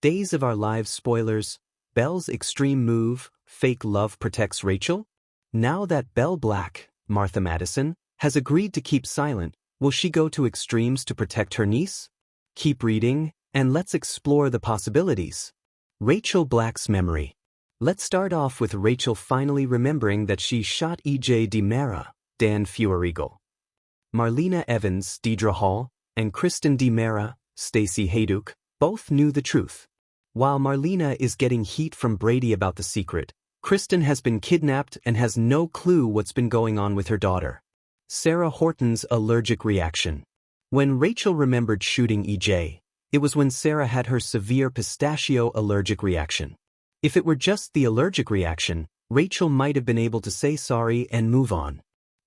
Days of Our Lives spoilers, Belle's extreme move, fake love protects Rachel? Now that Belle Black, Martha Madison, has agreed to keep silent, will she go to extremes to protect her niece? Keep reading, and let's explore the possibilities. Rachel Black's memory. Let's start off with Rachel finally remembering that she shot E.J. DiMera, Dan Feuerriegel. Marlena Evans, Deidre Hall, and Kristen DiMera, Stacey Hayduk, both knew the truth. While Marlena is getting heat from Brady about the secret, Kristen has been kidnapped and has no clue what's been going on with her daughter. Sarah Horton's allergic reaction. When Rachel remembered shooting E.J., it was when Sarah had her severe pistachio allergic reaction. If it were just the allergic reaction, Rachel might have been able to say sorry and move on.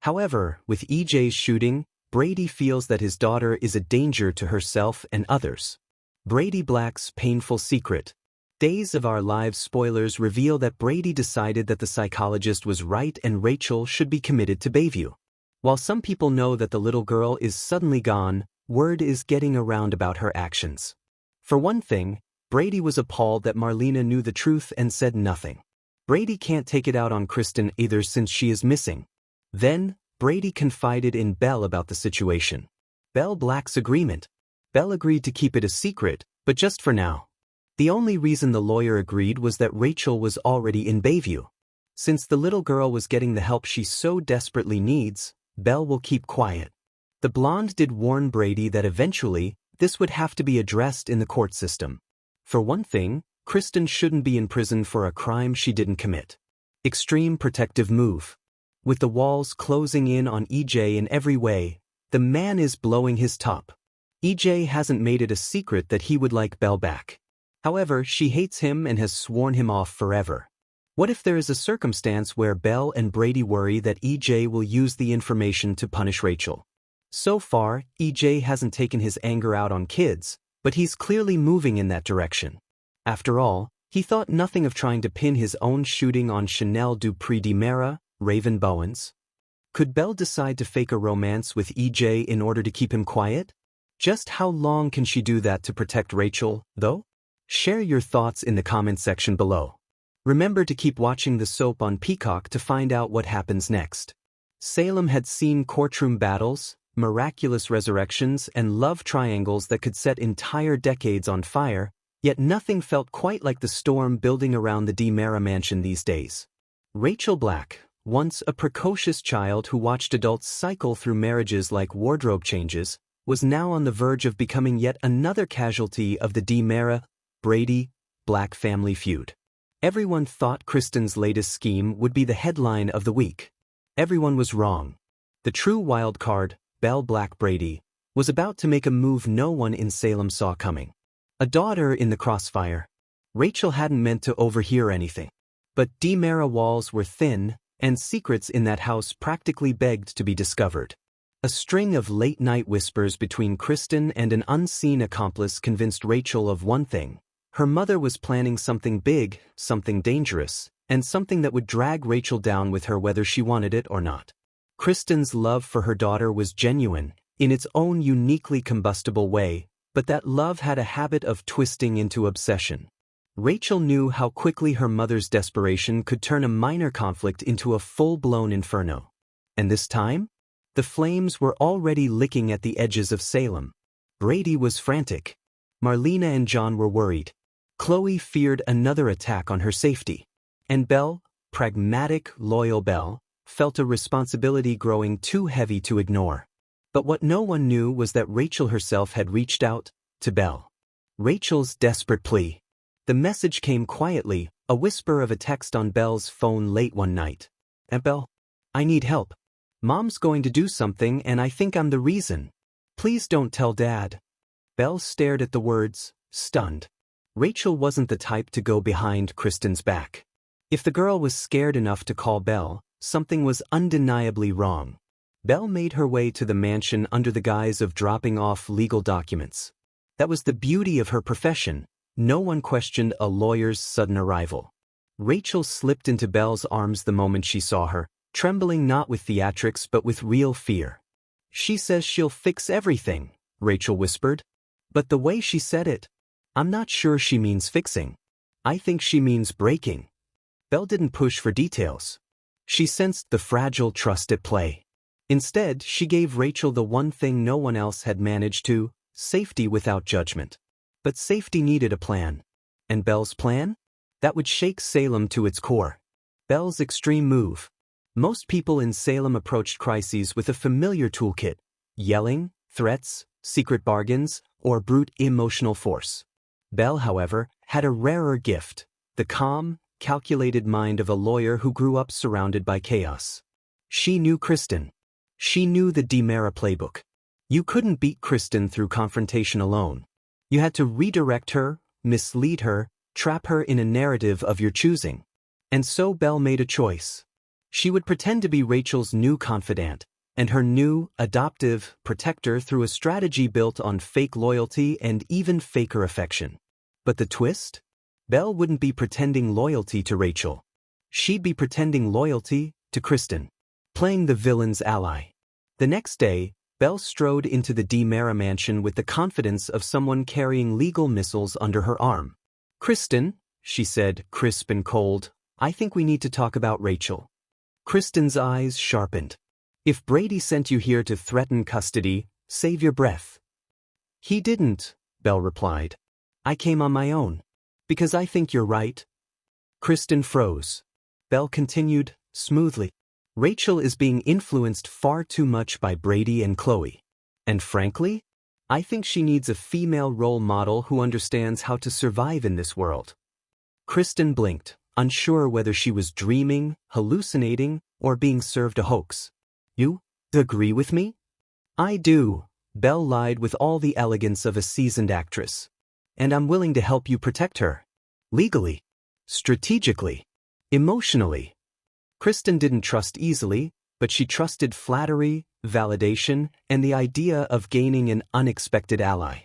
However, with E.J.'s shooting, Brady feels that his daughter is a danger to herself and others. Brady Black's painful secret. Days of Our Lives spoilers reveal that Brady decided that the psychologist was right and Rachel should be committed to Bayview. While some people know that the little girl is suddenly gone, word is getting around about her actions. For one thing, Brady was appalled that Marlena knew the truth and said nothing. Brady can't take it out on Kristen either since she is missing. Then, Brady confided in Belle about the situation. Belle Black's agreement. Belle agreed to keep it a secret, but just for now. The only reason the lawyer agreed was that Rachel was already in Bayview. Since the little girl was getting the help she so desperately needs, Belle will keep quiet. The blonde did warn Brady that eventually, this would have to be addressed in the court system. For one thing, Kristen shouldn't be in prison for a crime she didn't commit. Extreme protective move. With the walls closing in on E.J. in every way, the man is blowing his top. E.J. hasn't made it a secret that he would like Belle back. However, she hates him and has sworn him off forever. What if there is a circumstance where Belle and Brady worry that E.J. will use the information to punish Rachel? So far, E.J. hasn't taken his anger out on kids, but he's clearly moving in that direction. After all, he thought nothing of trying to pin his own shooting on Chanel Dupree DiMera, Raven Bowens. Could Belle decide to fake a romance with E.J. in order to keep him quiet? Just how long can she do that to protect Rachel, though? Share your thoughts in the comment section below. Remember to keep watching the soap on Peacock to find out what happens next. Salem had seen courtroom battles, miraculous resurrections, and love triangles that could set entire decades on fire, yet nothing felt quite like the storm building around the DiMera mansion these days. Rachel Black, once a precocious child who watched adults cycle through marriages like wardrobe changes, was now on the verge of becoming yet another casualty of the DiMera, Brady, Black family feud. Everyone thought Kristen's latest scheme would be the headline of the week. Everyone was wrong. The true wild card, Belle Black Brady, was about to make a move no one in Salem saw coming. A daughter in the crossfire. Rachel hadn't meant to overhear anything. But DiMera walls were thin, and secrets in that house practically begged to be discovered. A string of late-night whispers between Kristen and an unseen accomplice convinced Rachel of one thing. Her mother was planning something big, something dangerous, and something that would drag Rachel down with her whether she wanted it or not. Kristen's love for her daughter was genuine, in its own uniquely combustible way, but that love had a habit of twisting into obsession. Rachel knew how quickly her mother's desperation could turn a minor conflict into a full-blown inferno. And this time? The flames were already licking at the edges of Salem. Brady was frantic. Marlena and John were worried. Chloe feared another attack on her safety. And Belle, pragmatic, loyal Belle, felt a responsibility growing too heavy to ignore. But what no one knew was that Rachel herself had reached out to Belle. Rachel's desperate plea. The message came quietly, a whisper of a text on Belle's phone late one night. Belle, I need help. Mom's going to do something and I think I'm the reason. Please don't tell Dad. Belle stared at the words, stunned. Rachel wasn't the type to go behind Kristen's back. If the girl was scared enough to call Belle, something was undeniably wrong. Belle made her way to the mansion under the guise of dropping off legal documents. That was the beauty of her profession. No one questioned a lawyer's sudden arrival. Rachel slipped into Belle's arms the moment she saw her, trembling not with theatrics but with real fear. She says she'll fix everything, Rachel whispered. But the way she said it, I'm not sure she means fixing. I think she means breaking. Belle didn't push for details. She sensed the fragile trust at play. Instead, she gave Rachel the one thing no one else had managed to: safety without judgment. But safety needed a plan. And Belle's plan? That would shake Salem to its core. Belle's extreme move. Most people in Salem approached crises with a familiar toolkit: yelling, threats, secret bargains, or brute emotional force. Belle, however, had a rarer gift: the calm, calculated mind of a lawyer who grew up surrounded by chaos. She knew Kristen. She knew the DiMera playbook. You couldn't beat Kristen through confrontation alone. You had to redirect her, mislead her, trap her in a narrative of your choosing. And so Belle made a choice. She would pretend to be Rachel's new confidant, and her new, adoptive, protector through a strategy built on fake loyalty and even faker affection. But the twist? Belle wouldn't be pretending loyalty to Rachel. She'd be pretending loyalty to Kristen, playing the villain's ally. The next day, Belle strode into the DiMera mansion with the confidence of someone carrying legal missiles under her arm. "Kristen," she said, crisp and cold, "I think we need to talk about Rachel." Kristen's eyes sharpened. "If Brady sent you here to threaten custody, save your breath." "He didn't," Belle replied. "I came on my own. Because I think you're right." Kristen froze. Belle continued, smoothly. "Rachel is being influenced far too much by Brady and Chloe. And frankly, I think she needs a female role model who understands how to survive in this world." Kristen blinked, unsure whether she was dreaming, hallucinating, or being served a hoax. "You agree with me?" "I do," Belle lied with all the elegance of a seasoned actress. "And I'm willing to help you protect her. Legally, strategically, emotionally." Kristen didn't trust easily, but she trusted flattery, validation, and the idea of gaining an unexpected ally.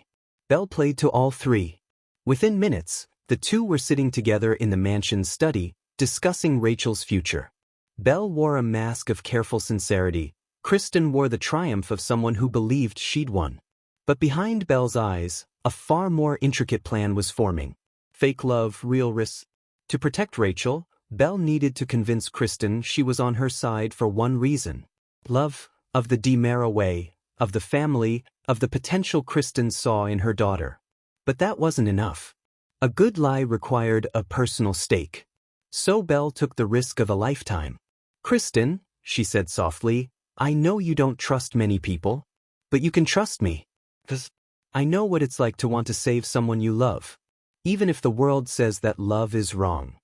Belle played to all three. Within minutes, the two were sitting together in the mansion's study, discussing Rachel's future. Belle wore a mask of careful sincerity. Kristen wore the triumph of someone who believed she'd won. But behind Belle's eyes, a far more intricate plan was forming. Fake love, real risks. To protect Rachel, Belle needed to convince Kristen she was on her side for one reason: love, of the DiMera way, of the family, of the potential Kristen saw in her daughter. But that wasn't enough. A good lie required a personal stake. So Belle took the risk of a lifetime. "Kristen," she said softly, "I know you don't trust many people, but you can trust me. 'Cause I know what it's like to want to save someone you love, even if the world says that love is wrong."